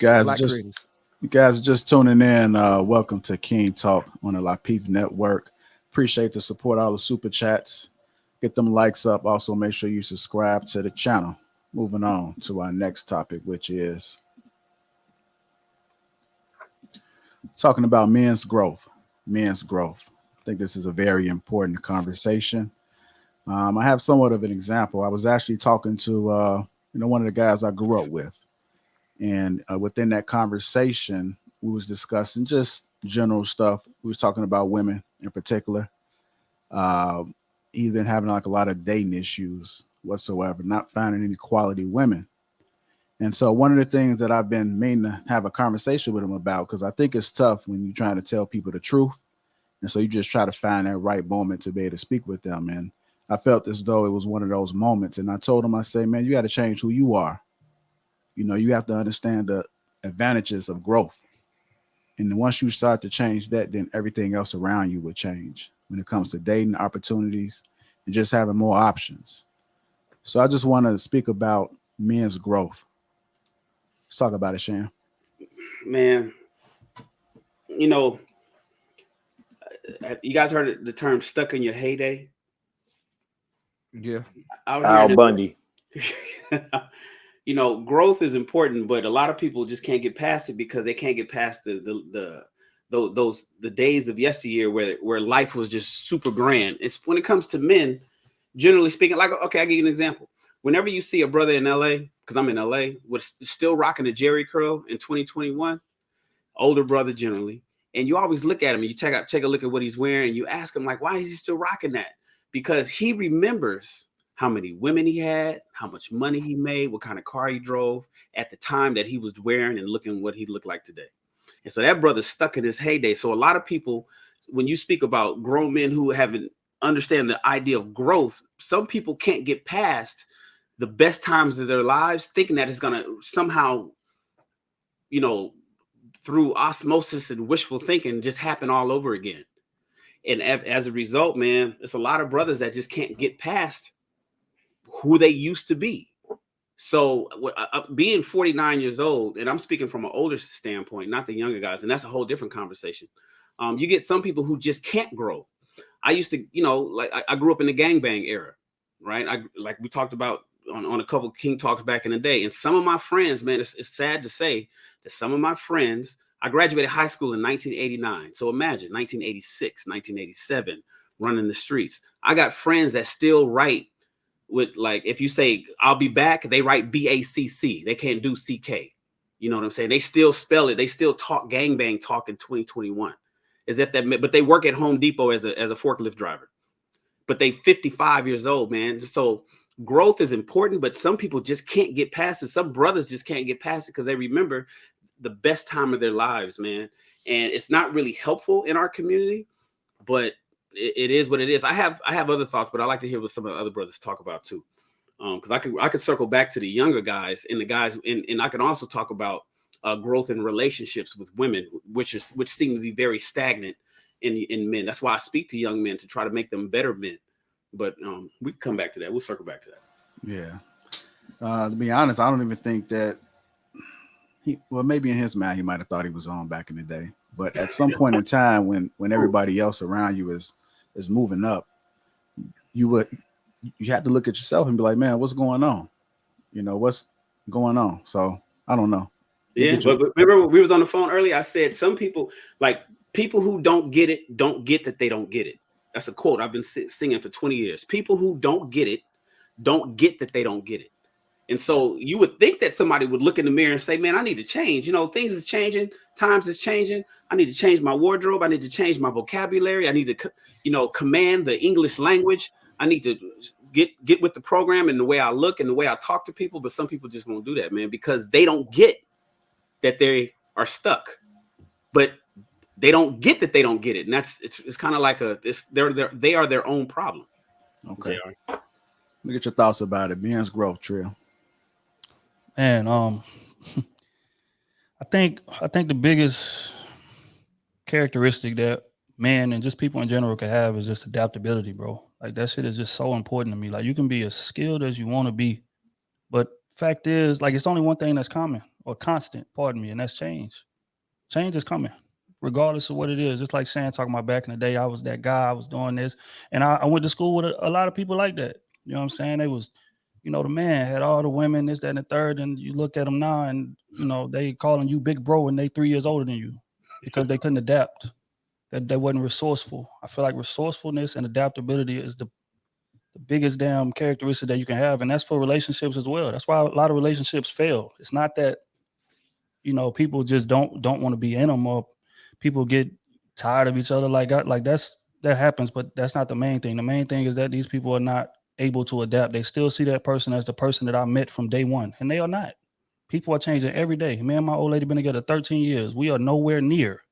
Guys, Black just creators. you guys are just tuning in. Welcome to King Talk on the Lapeef Network. Appreciate the support, all the super chats. Get them likes up. Also, make sure you subscribe to the channel. Moving on to our next topic, which is talking about men's growth. Men's growth. I think this is a very important conversation. I have somewhat of an example. I was actually talking to one of the guys I grew up with, and within that conversation, we was discussing just general stuff. We was talking about women in particular. Um, he's been having like a lot of dating issues whatsoever, not finding any quality women. And so one of the things that I've been meaning to have a conversation with him about, because I think it's tough when you're trying to tell people the truth. And so you just try to find that right moment to be able to speak with them. And I felt as though it was one of those moments. And I told him, I say, man, you got to change who you are. You know, you have to understand the advantages of growth. And then once you start to change that, then everything else around you will change when it comes to dating opportunities and just having more options. So I just want to speak about men's growth. Let's talk about it, Shan. Man, you know, you guys heard the term "stuck in your heyday"? Yeah. Out Al here, Bundy. growth is important, but a lot of people just can't get past it because they can't get past the days of yesteryear where life was just super grand. It's when it comes to men, generally speaking. Like, okay, I'll give you an example. Whenever you see a brother in LA, because I'm in LA, was still rocking a Jerry curl in 2021, older brother generally, and you always look at him and you take a look at what he's wearing, and you ask him, like, why is he still rocking that? Because he remembers how many women he had, how much money he made, what kind of car he drove at the time that he was wearing and looking what he looked like today. And so that brother's stuck in his heyday. So a lot of people, when you speak about grown men who haven't understand the idea of growth, some people can't get past the best times of their lives thinking that it's going to somehow, through osmosis and wishful thinking, just happen all over again. And as a result, man, it's a lot of brothers that just can't get past who they used to be. So being 49 years old, and I'm speaking from an older standpoint, not the younger guys, and that's a whole different conversation. You get some people who just can't grow. I used to, I grew up in the gangbang era, right? Like we talked about on a couple of King Talks back in the day. And some of my friends, man, it's sad to say that some of my friends, I graduated high school in 1989. So imagine 1986, 1987, running the streets. I got friends that still write with, like, if you say, I'll be back, they write BACC. They can't do CK. You know what I'm saying? They still spell it. They still talk gangbang talk in 2021. As if that, but they work at Home Depot as a forklift driver. But they 55 years old, man. So growth is important, but some people just can't get past it. Some brothers just can't get past it because they remember the best time of their lives, man. And it's not really helpful in our community, but it is what it is. I have other thoughts, but I like to hear what some of the other brothers talk about too. Because I could circle back to the younger guys and the guys, and I can also talk about growth in relationships with women, which seem to be very stagnant in men. That's why I speak to young men to try to make them better men. But we can come back to that. We'll circle back to that. Yeah. To be honest, I don't even think that maybe in his mind he might have thought he was on back in the day. But at some point in time, when everybody else around you is moving up, you have to look at yourself and be like, man, what's going on? What's going on? So I don't know. Yeah, but remember we was on the phone earlier. I said some people, like people who don't get it, don't get that they don't get it. That's a quote I've been singing for 20 years. People who don't get it, don't get that they don't get it. And so you would think that somebody would look in the mirror and say, man, I need to change. Things is changing. Times is changing. I need to change my wardrobe. I need to change my vocabulary. I need to, command the English language. I need to get with the program and the way I look and the way I talk to people. But some people just won't do that, man, because they don't get that they are stuck. But they don't get that they don't get it. And it's kind of like they are their own problem. Okay. Let me get your thoughts about it. Men's growth, Trill. Man, I think the biggest characteristic that men and just people in general can have is just adaptability, bro. Like that shit is just so important to me. Like you can be as skilled as you want to be, but fact is, like it's only one thing that's common. or constant, pardon me, and that's change. Change is coming, regardless of what it is. Just like Shan talking about back in the day, I was that guy, I was doing this. And I went to school with a lot of people like that. You know what I'm saying? They was, the man had all the women, this, that, and the third. And you look at them now and, they calling you big bro and they 3 years older than you because they couldn't adapt. That they wasn't resourceful. I feel like resourcefulness and adaptability is the biggest damn characteristic that you can have. And that's for relationships as well. That's why a lot of relationships fail. It's not that, people just don't want to be in them, or people get tired of each other. That happens, but that's not the main thing. The main thing is that these people are not able to adapt. They still see that person as the person that I met from day one, and they are not. People are changing every day. Me and my old lady been together 13 years. We are nowhere near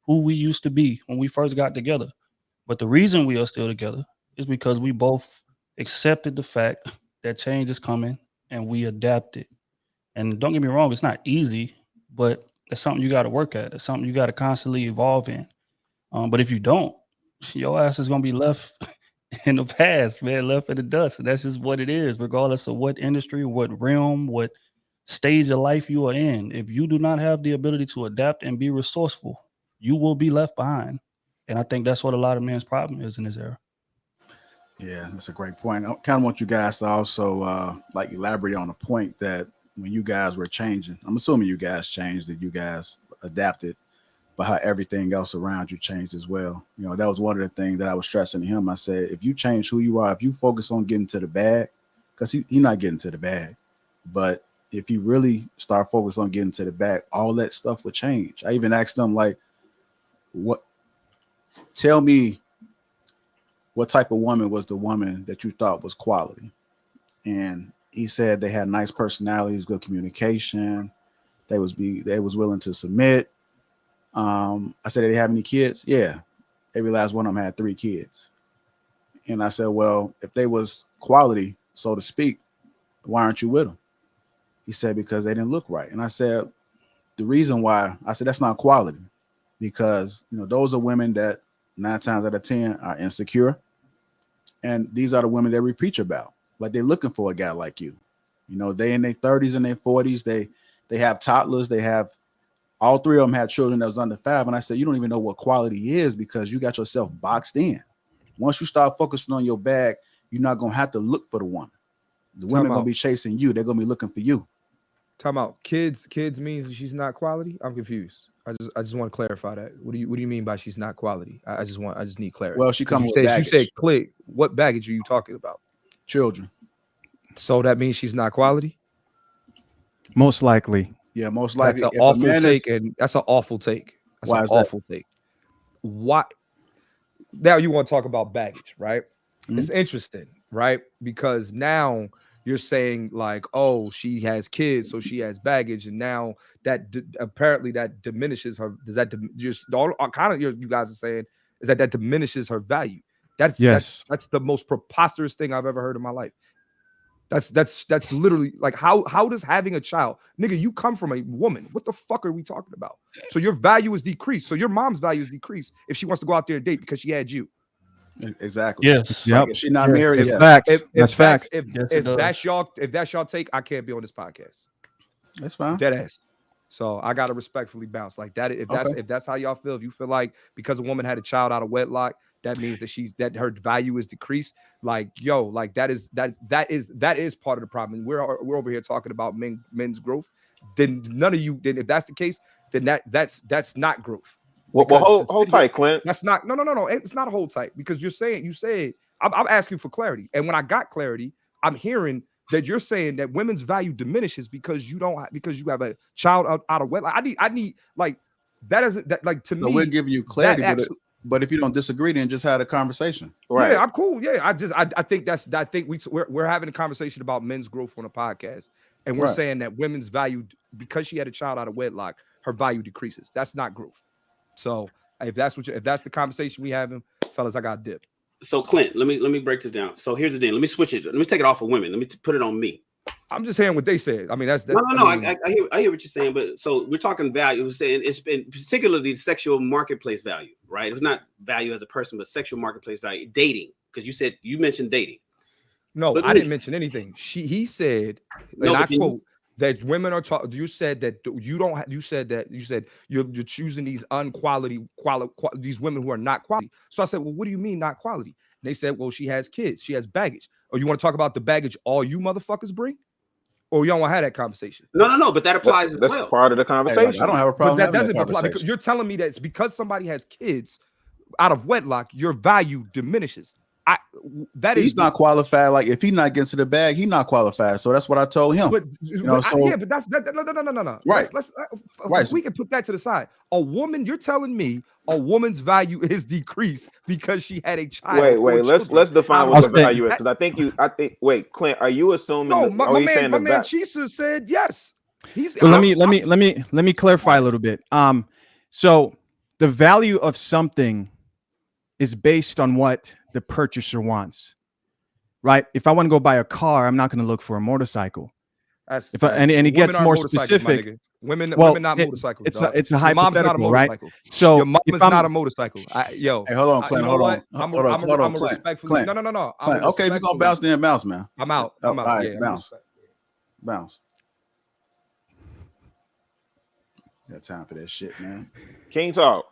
who we used to be when we first got together. But the reason we are still together is because we both accepted the fact that change is coming and we adapted. And don't get me wrong, it's not easy, but it's something you got to work at. It's something you got to constantly evolve in. But if you don't, your ass is going to be left in the past, man, left in the dust. And that's just what it is, regardless of what industry, what realm, what stage of life you are in. If you do not have the ability to adapt and be resourceful, you will be left behind. And I think that's what a lot of men's problem is in this era. Yeah, that's a great point. I kind of want you guys to also elaborate on a point that when you guys were changing, I'm assuming you guys changed, that you guys adapted, but how everything else around you changed as well. That was one of the things that I was stressing to him. I said, if you change who you are, if you focus on getting to the bag, because he's not getting to the bag, but if you really start focusing on getting to the bag, all that stuff would change. I even asked them, tell me what type of woman was the woman that you thought was quality? And he said they had nice personalities, good communication. They was willing to submit. I said, did they have any kids? Yeah. Every last one of them had 3 kids. And I said, well, if they was quality, so to speak, why aren't you with them? He said, because they didn't look right. And I said, the reason why, I said, that's not quality, because, those are women that 9 times out of 10 are insecure. And these are the women that we preach about. Like, they're looking for a guy like you. They in their 30s and their 40s, they have toddlers, they have, all 3 of them had children that was under 5. And I said, you don't even know what quality is, because you got yourself boxed in. Once you start focusing on your bag, you're not going to have to look for the woman. The women are going to be chasing you. They're going to be looking for you. Time out. Kids means she's not quality? I'm confused. I just want to clarify that. What do you mean by she's not quality? I just need clarity. Well, she comes with baggage. You said click. What baggage are you talking about? Children. So that means she's not quality? Most likely. Yeah, most likely. That's an awful take, and that's an awful take. That's an awful take. Why? Now you want to talk about baggage, right? Mm-hmm. It's interesting, right? Because now you're saying like, oh, she has kids, so she has baggage, and now that apparently that diminishes her. Does that just all kind of you guys are saying is that diminishes her value? That's the most preposterous thing I've ever heard in my life. That's literally like how does having a child, nigga, you come from a woman. What the fuck are we talking about? So your value is decreased. So your mom's value is decreased if she wants to go out there and date because she had you. Exactly. Yes. Yep. Like if she's not married, yes. Facts. That's facts. If that's y'all take, I can't be on this podcast. That's fine. Dead ass. So I gotta respectfully bounce like that. If that's how y'all feel, if you feel like because a woman had a child out of wedlock, that means that her value is decreased. Like, yo, like that is part of the problem. We're over here talking about men's growth. Then none of you. Then if that's the case, then that's not growth. Well, hold tight, Clint. That's not no. It's not a hold tight because you said I'm asking for clarity, and when I got clarity, I'm hearing that you're saying that women's value diminishes because you have a child out of wedlock. I need like that isn't that like to me. We're giving you clarity, but if you don't disagree, then just have a conversation. Right. Yeah, I'm cool. Yeah, I think we're having a conversation about men's growth on a podcast, and we're saying that women's value because she had a child out of wedlock, her value decreases. That's not growth. So if that's the conversation we having, fellas, I got dip. So Clint, let me break this down. So here's the thing. Let me switch it. Let me take it off of women. Let me put it on me. I'm just hearing what they said. I mean, that's no. I hear what you're saying, but so we're talking value. We're saying it's been particularly sexual marketplace value, right? It's not value as a person, but sexual marketplace value. Dating, because you mentioned dating. No, I didn't mention anything. He said, and I quote, that women are taught. You said that you don't. You said you're choosing these these women who are not quality. So I said, well, what do you mean not quality? And they said, well, she has kids, she has baggage. Oh, you want to talk about the baggage all you motherfuckers bring? Or y'all want to have that conversation? No, but that applies as well. That's part of the conversation. Hey, I don't have a problem. But that doesn't apply because you're telling me that it's because somebody has kids out of wedlock, your value diminishes. He's not qualified. Like if he's not getting to the bag, he's not qualified. So that's what I told him. But that's no. Right. Right. We can put that to the side. A woman, you're telling me a woman's value is decreased because she had a child. Wait. Let's define what the value is. Because I think. Wait, Clint, are you assuming? No, my man Chisa said yes. Let me clarify a little bit. So the value of something is based on what the purchaser wants, right? If I want to go buy a car, I'm not going to look for a motorcycle. And it gets more specific. Women not motorcycles. It's a hypothetical, right? So your mom is not a motorcycle. Hey, hold on, Clint. Hold on. I'm respectfully. No. Clint, okay, we're gonna bounce then bounce, man. I'm out. All right, bounce. Got time for that shit, man. King talk.